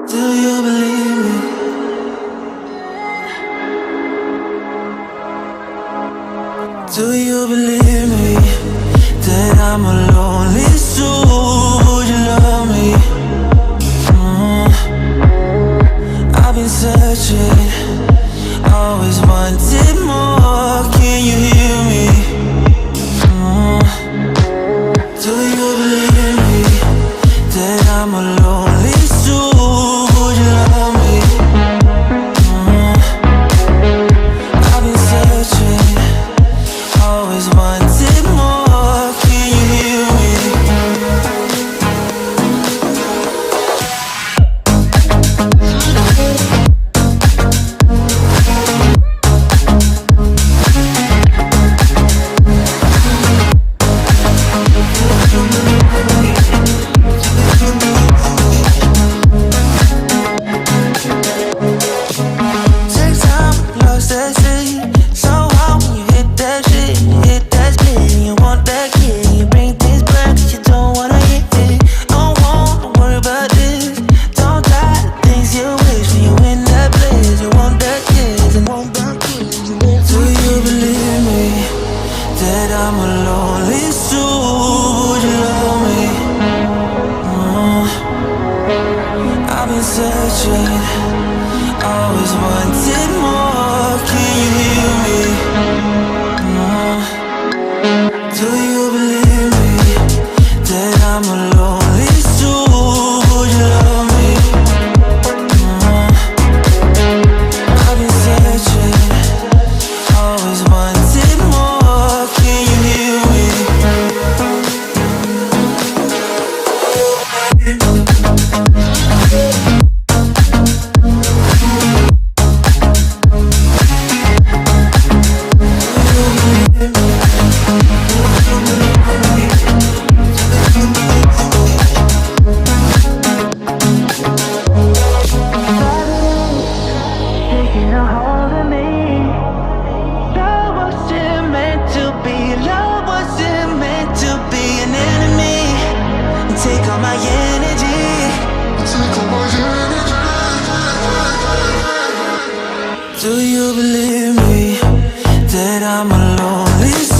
Do you believe me? Do you believe me that I'm a lonely soul? Would you love me? I've been searching, always wanted more. Can you hear me? Do you believe me that I'm a lonely soul? Would you love me? I've been searching, always wanted more. Can you hear me? Takes time, lost that city. So hard when you hit that shit, hit that split, and you want that kid, and you bring things back 'cause you don't wanna hit it. Don't want to worry about this. Don't die the things you wish when you in that place. You want that kids and want that kids. Do you believe me that I'm a lonely soul? Would you love me? I've been searching, always wanted more. Can you hear me? Do you believe me that I'm a lonely soul? Would you love me? I've been searching, always wanted more. Can you hear me? Taking a hold of me. Love wasn't meant to be. Love wasn't meant to be an enemy. Take all my energy. Do you believe me that I'm a lonely soul?